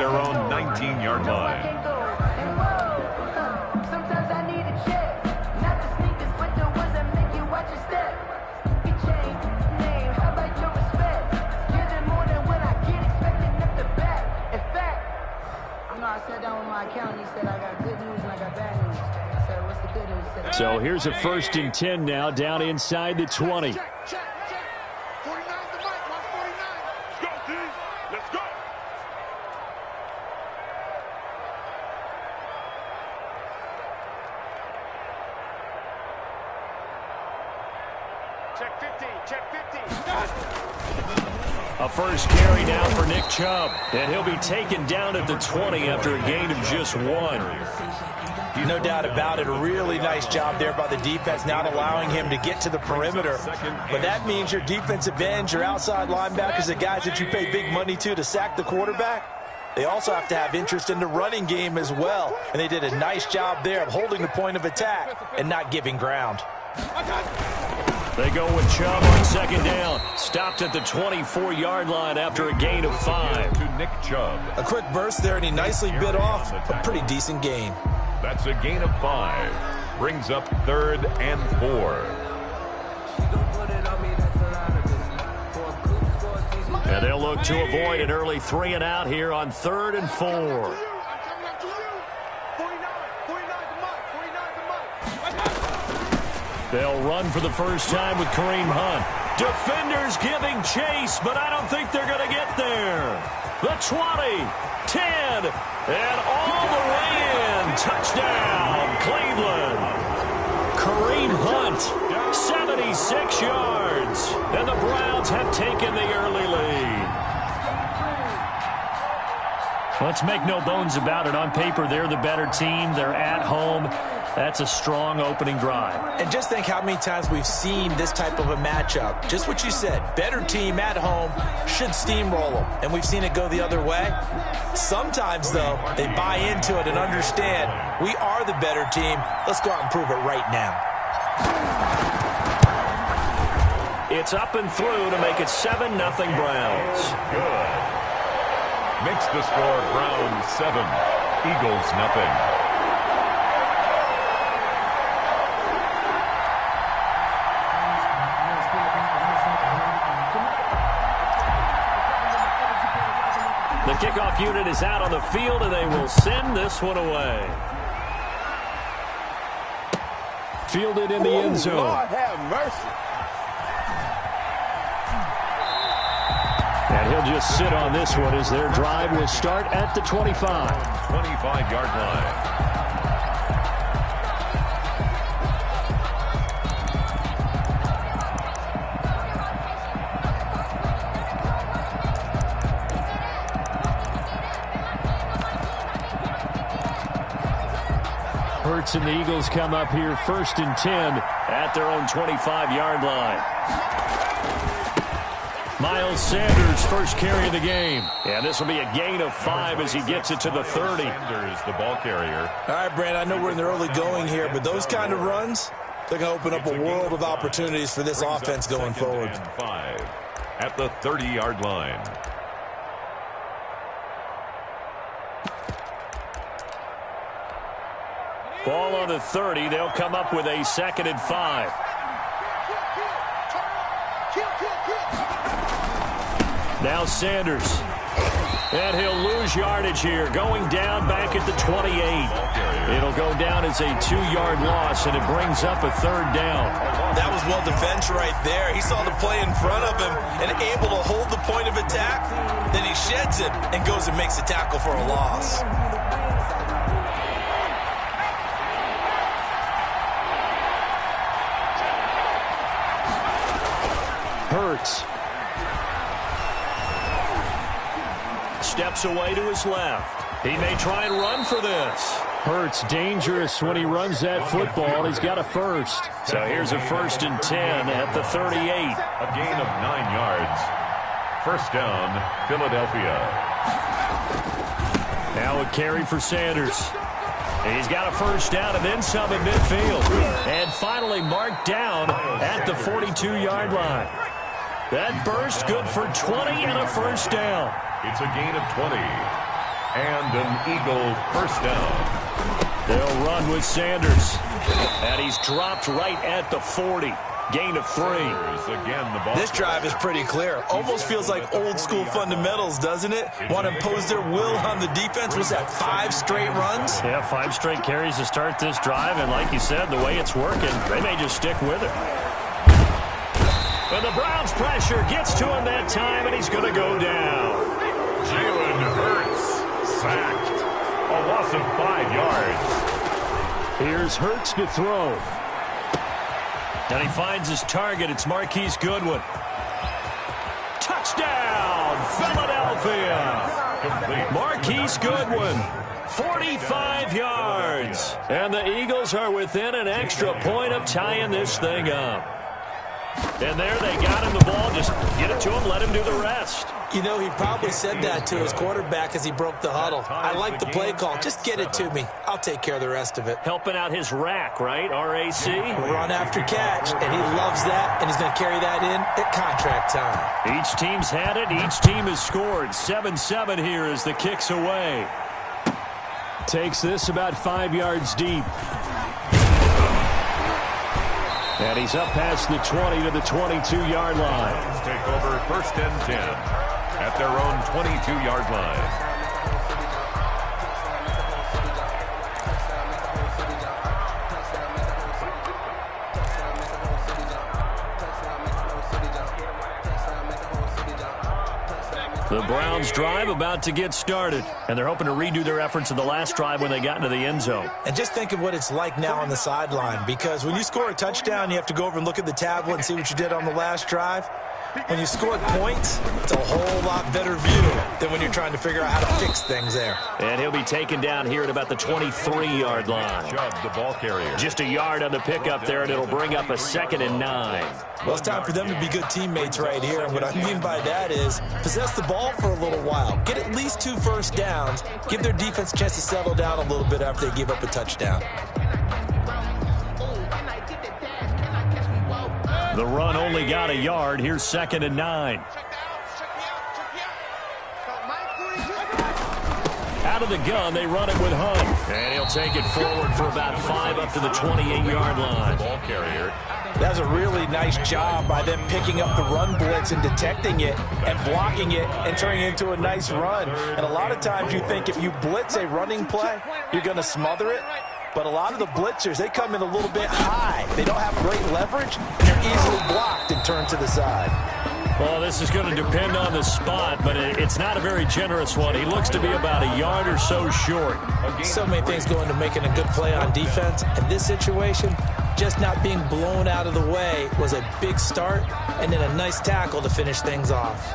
their own 19-yard line. So here's a 1st and 10 now, down inside the 20. A first carry now for Nick Chubb, and he'll be taken down at the 20 after a gain of just 1. No doubt about it. A really nice job there by the defense, not allowing him to get to the perimeter. But that means your defensive ends, your outside linebackers, the guys that you pay big money to sack the quarterback, they also have to have interest in the running game as well. And they did a nice job there of holding the point of attack and not giving ground. They go with Chubb on 2nd down. Stopped at the 24-yard line after a gain of 5. To Nick Chubb. A quick burst there, and he nicely bit off a pretty decent gain. That's a gain of 5. Brings up 3rd and 4. And they'll look to avoid an early 3 and out here on 3rd and 4. They'll run for the first time with Kareem Hunt. Defenders giving chase, but I don't think they're going to get there. The 20, 10, and all the way in. Touchdown, Cleveland. Kareem Hunt, 76 yards. And the Browns have taken the early lead. Let's make no bones about it. On paper, they're the better team. They're at home. That's a strong opening drive. And just think how many times we've seen this type of a matchup. Just what you said, better team at home should steamroll them. And we've seen it go the other way. Sometimes, though, they buy into it and understand we are the better team. Let's go out and prove it right now. It's up and through to make it 7-0 Browns. Good. Makes the score Browns 7, Eagles nothing. The kickoff unit is out on the field, and they will send this one away. Fielded in the end zone. Lord have mercy. And he'll just sit on this one as their drive will start at the 25. 25-yard line. Hurts and the Eagles come up here 1st and 10 at their own 25-yard line. Miles Sanders, first carry of the game. And this will be a gain of 5 as he gets it to the 30. Sanders, the ball carrier. All right, Brand, I know we're in the early going here, but those kind of runs, they're going to open up a world of opportunities for this offense going forward. 5 at the 30-yard line. Ball on the 30. They'll come up with a 2nd and 5. Now Sanders. And he'll lose yardage here. Going down back at the 28. It'll go down as a 2-yard loss, and it brings up a 3rd down. That was well defense right there. He saw the play in front of him and able to hold the point of attack. Then he sheds it and goes and makes a tackle for a loss. Hurts. Steps away to his left. He may try and run for this. Hurts dangerous when he runs that football. He's got a first. So here's a 1st and 10 at the 38. A gain of 9 yards. First down, Philadelphia. Now a carry for Sanders. He's got a first down and then some at midfield. And finally marked down at the 42-yard line. That burst good for 20 and a first down. It's a gain of 20. And an Eagle first down. They'll run with Sanders. And he's dropped right at the 40. Gain of 3. This drive is pretty clear. Almost feels like old school fundamentals, doesn't it? Want to impose their will on the defense. Was that 5 straight runs? Yeah, 5 straight carries to start this drive. And like you said, the way it's working, they may just stick with it. And the Browns pressure gets to him that time, and he's going to go down. Jalen Hurts sacked. A loss of 5 yards. Here's Hurts to throw. And he finds his target. It's Marquise Goodwin. Touchdown, Philadelphia. Marquise Goodwin, 45 yards. And the Eagles are within an extra point of tying this thing up. And there they got him the ball. Just get it to him, let him do the rest. You know, he probably said that to his quarterback as he broke the huddle. I like the play call. Just get it to me. I'll take care of the rest of it. Helping out his rack, right? R-A-C? Run after catch, and he loves that, and he's going to carry that in at contract time. Each team's had it. Each team has scored. 7-7 here as the kick's away. Takes this about 5 yards deep. And he's up past the 20 to the 22-yard line. Let's take over 1st and 10 at their own 22-yard line. The Browns drive about to get started, and they're hoping to redo their efforts in the last drive when they got into the end zone. And just think of what it's like now on the sideline, because when you score a touchdown, you have to go over and look at the tablet and see what you did on the last drive. When you scored points, it's a whole lot better view than when you're trying to figure out how to fix things there. And he'll be taken down here at about the 23-yard line. Chubb, the ball carrier. Just a yard on the pickup there, and it'll bring up a 2nd and 9. Well, it's time for them to be good teammates right here. And what I mean by that is possess the ball for a little while. Get at least 2 first downs. Give their defense a chance to settle down a little bit after they give up a touchdown. The run only got a yard. Here's 2nd and 9. Out of the gun, they run it with Hunt. And he'll take it forward for about 5 up to the 28-yard line. Ball carrier. That was a really nice job by them picking up the run blitz and detecting it and blocking it and turning it into a nice run. And a lot of times you think if you blitz a running play, you're going to smother it. But a lot of the blitzers, they come in a little bit high. They don't have great leverage, and they're easily blocked and turned to the side. Well, this is going to depend on the spot, but it's not a very generous one. He looks to be about a yard or so short. So many things go into making a good play on defense. In this situation, just not being blown out of the way was a big start, and then a nice tackle to finish things off.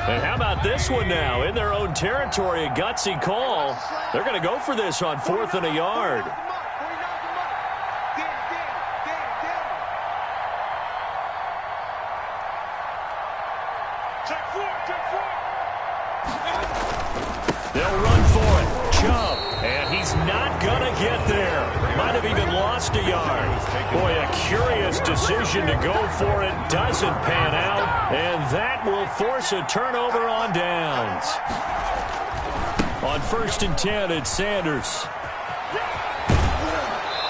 And how about this one now? In their own territory, a gutsy call. They're going to go for this on 4th and a yard. They'll run for it. Chubb. And he's not going to get there. Might have even lost a yard. Boy, a curious decision to go for it. Doesn't pan out. And that will force a turnover on downs. On 1st and 10, it's Sanders.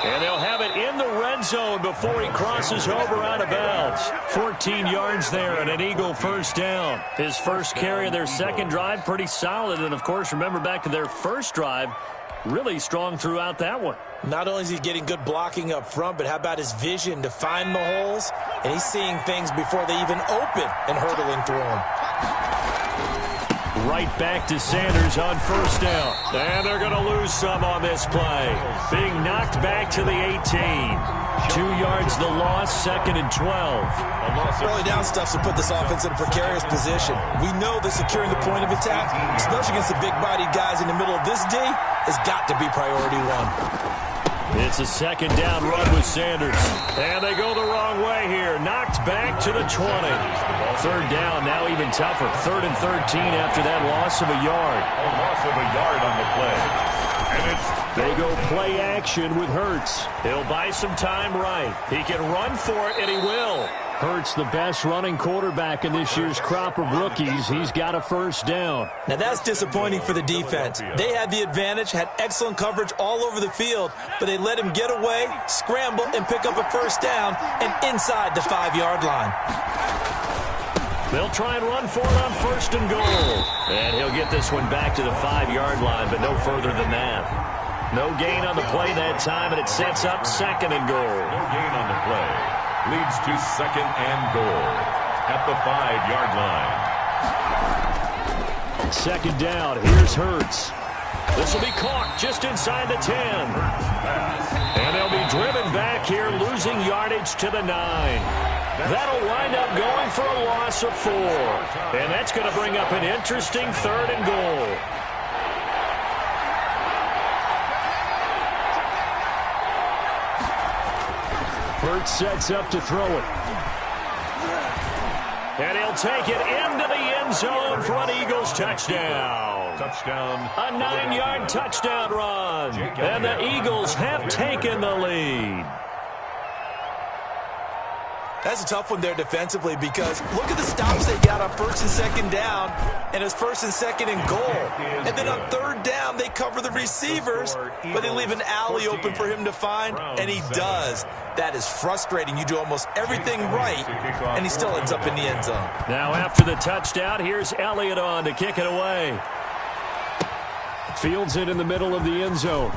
And they'll have it in the red zone before he crosses over out of bounds. 14 yards there and an Eagle first down. His first carry of their second drive, pretty solid. And, of course, remember back to their first drive, really strong throughout that one. Not only is he getting good blocking up front, but how about his vision to find the holes? And he's seeing things before they even open and hurdling through them. Right back to Sanders on first down. And they're going to lose some on this play. Being knocked back to the 18. 2 yards the loss, 2nd and 12. Early down stuff to put this offense in a precarious position. We know that securing the point of attack, especially against the big-bodied guys in the middle of this D, has got to be priority 1. It's a 2nd down run with Sanders. And they go the wrong way here. Knocked back to the 20. 3rd down, now even tougher. 3rd and 13 after that loss of a yard. A loss of a yard on the play. And they go play action with Hurts. He'll buy some time right. He can run for it, and he will. Hurts, the best running quarterback in this year's crop of rookies. He's got a first down. Now that's disappointing for the defense. They had the advantage, had excellent coverage all over the field, but they let him get away, scramble, and pick up a first down and inside the 5-yard line. They'll try and run for it on first and goal. And he'll get this one back to the 5-yard line, but no further than that. No gain on the play that time, and it sets up second and goal. No gain on the play. Leads to second and goal at the 5-yard line. Second down. Here's Hurts. This will be caught just inside the 10. And they'll be driven back here, losing yardage to the 9. That'll wind up going for a loss of 4. And that's going to bring up an interesting third and goal. Hurts sets up to throw it. And he'll take it into the end zone for an Eagles touchdown. Touchdown. A 9-yard touchdown run. And the Eagles have taken the lead. That's a tough one there defensively because look at the stops they got on first and second down, and it's first and second and goal. And then on third down, they cover the receivers, but they leave an alley open for him to find, and he does. That is frustrating. You do almost everything right, and he still ends up in the end zone. Now after the touchdown, here's Elliott on to kick it away. Fields it in the middle of the end zone.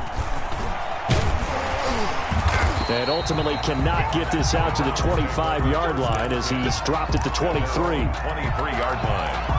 And ultimately cannot get this out to the 25-yard line as he's dropped at the 23. 23-yard line.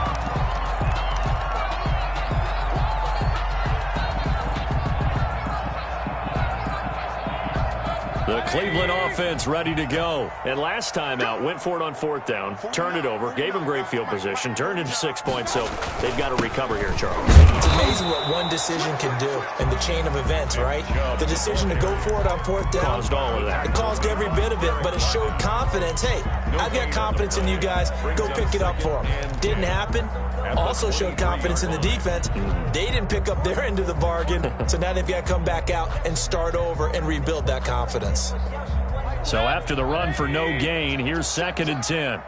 The Cleveland offense ready to go. And last time out, went for it on fourth down, turned it over, gave him great field position, turned it to 6 points, so they've got to recover here, Charles. It's amazing what one decision can do in the chain of events, right? The decision to go for it on fourth down. Caused all of that. It caused every bit of it, but it showed confidence. Hey, I've got confidence in you guys. Go pick it up for them. Didn't happen. Also showed confidence in the defense. They didn't pick up their end of the bargain, so now they've got to come back out and start over and rebuild that confidence. So after the run for no gain, here's second and 10.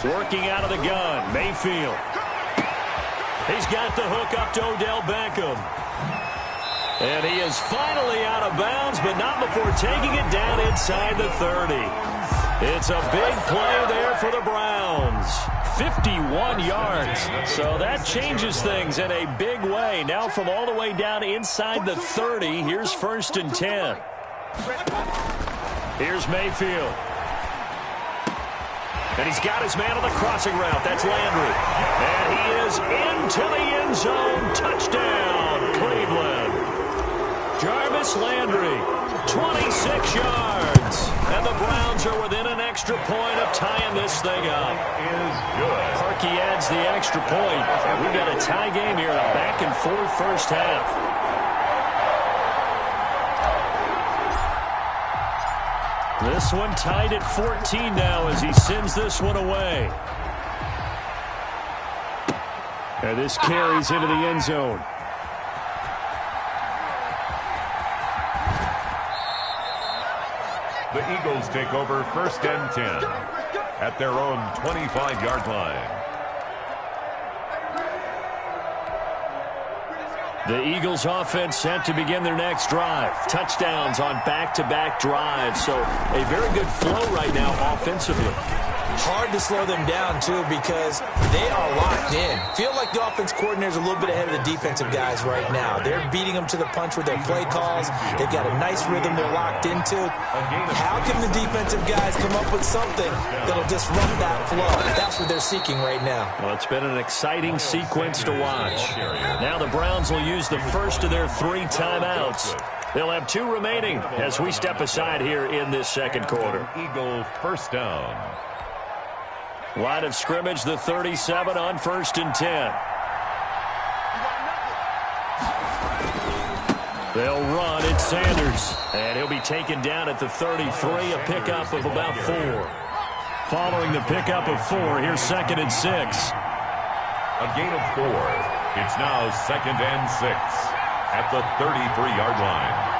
Working out of the gun, Mayfield. He's got the hook up to Odell Beckham. And he is finally out of bounds, but not before taking it down inside the 30. It's a big play there for the Browns. 51 yards. So that changes things in a big way. Now from all the way down inside the 30, here's first and 10. Here's Mayfield. And he's got his man on the crossing route. That's Landry. And he is into the end zone. Touchdown, Cleveland. Jarvis Landry, 26 yards. And the Browns are within an extra point of tying this thing up. Parkey adds the extra point. We've got a tie game here, a back-and-forth first half. This one tied at 14 now as he sends this one away. And this carries into the end zone. The Eagles take over first and 10 at their own 25-yard line. The Eagles offense set to begin their next drive. Touchdowns on back-to-back drives. So a very good flow right now offensively. Hard to slow them down, too, because they are locked in. Feel like the offense coordinator is a little bit ahead of the defensive guys right now. They're beating them to the punch with their play calls. They've got a nice rhythm they're locked into. How can the defensive guys come up with something that'll disrupt that flow? That's what they're seeking right now. Well, it's been an exciting sequence to watch. Now the Browns will use the first of their 3 timeouts. They'll have 2 remaining as we step aside here in this second quarter. Eagle first down. Line of scrimmage, the 37 on first and 10. They'll run. It's Sanders. And he'll be taken down at the 33, a pickup of about 4. Following the pickup of 4, here's second and 6. A gain of 4. It's now second and 6 at the 33-yard line.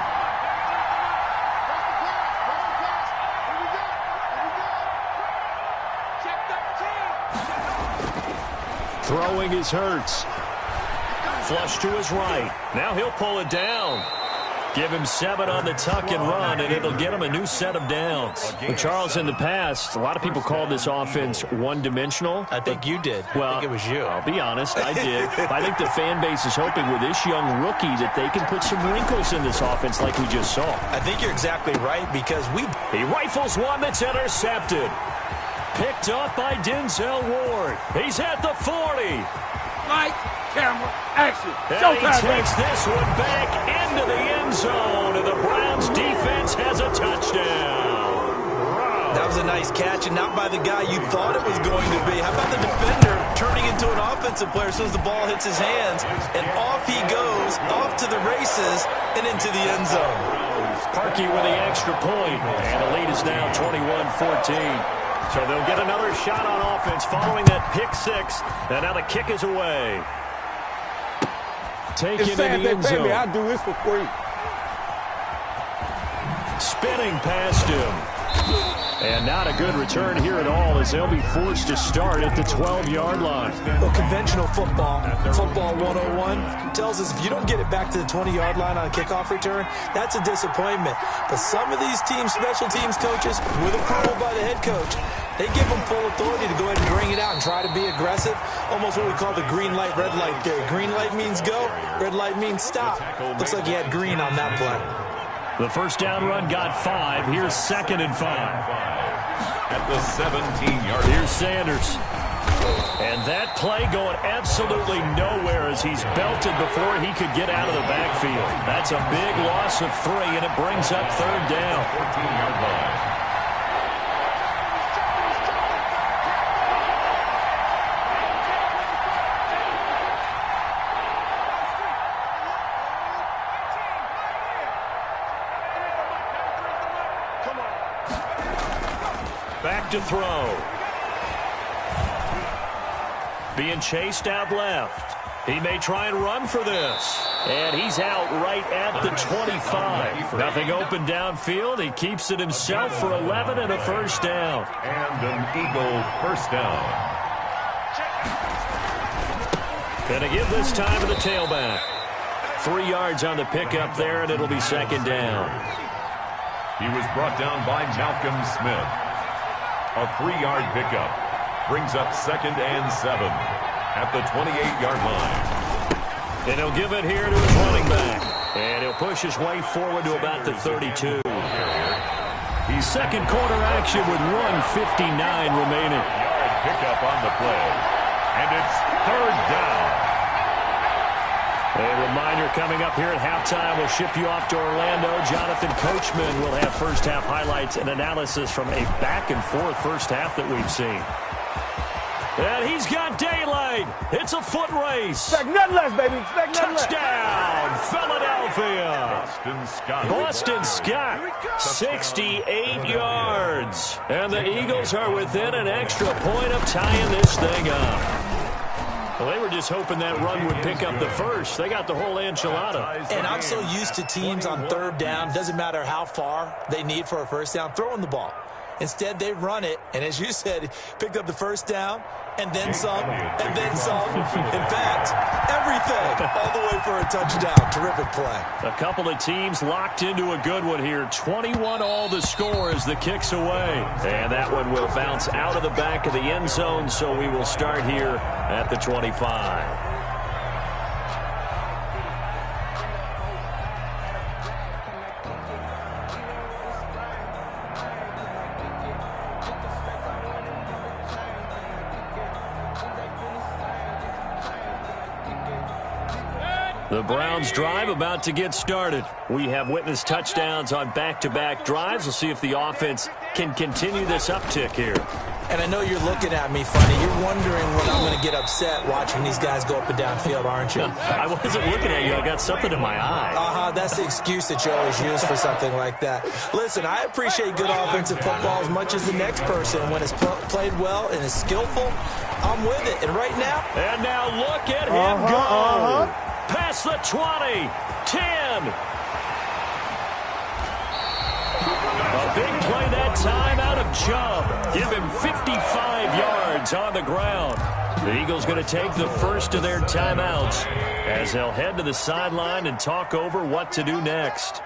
Throwing is Hurts. Flush to his right. Now he'll pull it down. Give him 7 on the tuck and run, and it'll get him a new set of downs. But Charles, in the past, a lot of people called this offense one-dimensional. I think you did. Well, I think it was you. I'll be honest, I did. I think the fan base is hoping with this young rookie that they can put some wrinkles in this offense like we just saw. I think you're exactly right because He rifles one that's intercepted. Picked up by Denzel Ward. He's at the 40. Light, camera, action. And Showtime, he takes this one back into the end zone, and the Browns defense has a touchdown. That was a nice catch, and not by the guy you thought it was going to be. How about the defender turning into an offensive player as soon as the ball hits his hands, and off he goes, off to the races, and into the end zone. Parkey with the extra point, and the lead is now 21-14. So they'll get another shot on offense following that pick 6, and now the kick is away. Taken in the end zone. I'll do this for free. Spinning past him. And not a good return here at all as they'll be forced to start at the 12-yard line. Well, conventional football 101, tells us if you don't get it back to the 20-yard line on a kickoff return, that's a disappointment. But some of these teams, special teams coaches, with approval by the head coach, they give them full authority to go ahead and bring it out and try to be aggressive. Almost what we call the green light, red light theory. Green light means go, red light means stop. Looks like he had green on that play. The first down run got 5. Here's 2nd and 5. At the 17-yard line. Here's Sanders. And that play going absolutely nowhere as he's belted before he could get out of the backfield. That's a big loss of 3, and it brings up 3rd down. 14-yard line. Back to throw. Being chased out left. He may try and run for this. And he's out right at the 25. Nothing open downfield. He keeps it himself for 11 and a first down. And an Eagle first down. Gonna give this time to the tailback. 3 yards on the pickup there, and it'll be 2nd down. He was brought down by Malcolm Smith. A 3-yard pickup brings up 2nd and 7 at the 28-yard line. And he'll give it here to his running back. And he'll push his way forward to about the 32. Second quarter action with 1:59 remaining. Yard pickup on the play. And it's 3rd down. A reminder coming up here at halftime, we'll ship you off to Orlando. Jonathan Coachman will have first-half highlights and analysis from a back-and-forth first half that we've seen. And he's got daylight. It's a foot race. Expect nothing less, baby. Expect nothing less. Touchdown, Philadelphia. Boston Scott. 68 yards. And the Eagles are within an extra point of tying this thing up. Well, they were just hoping that run would pick up the first. They got the whole enchilada. And I'm so used to teams on 3rd down, doesn't matter how far they need for a first down, throwing the ball. Instead, they run it, and as you said, picked up the first down, and then some, and then some. In fact, everything, all the way for a touchdown. Terrific play. A couple of teams locked into a good one here. 21 all the score as the kick's away. And that one will bounce out of the back of the end zone, so we will start here at the 25. The Browns drive about to get started. We have witnessed touchdowns on back-to-back drives. We'll see if the offense can continue this uptick here. And I know you're looking at me funny. You're wondering when I'm going to get upset watching these guys go up and down field, aren't you? I wasn't looking at you. I got something in my eye. That's the excuse that you always use for something like that. Listen, I appreciate good offensive football as much as the next person. When it's played well and is skillful, I'm with it. And right now... And now look at him go. Past the 20, 10. A big play that time out of Chubb. Give him 55 yards on the ground. The Eagles going to take the first of their timeouts as they'll head to the sideline and talk over what to do next.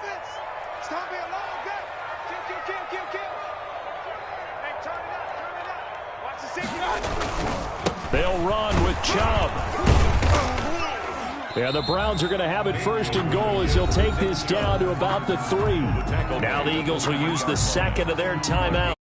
They'll run with Chubb. Yeah, the Browns are going to have it first and goal as they'll take this down to about the 3. Now the Eagles will use the second of their timeout.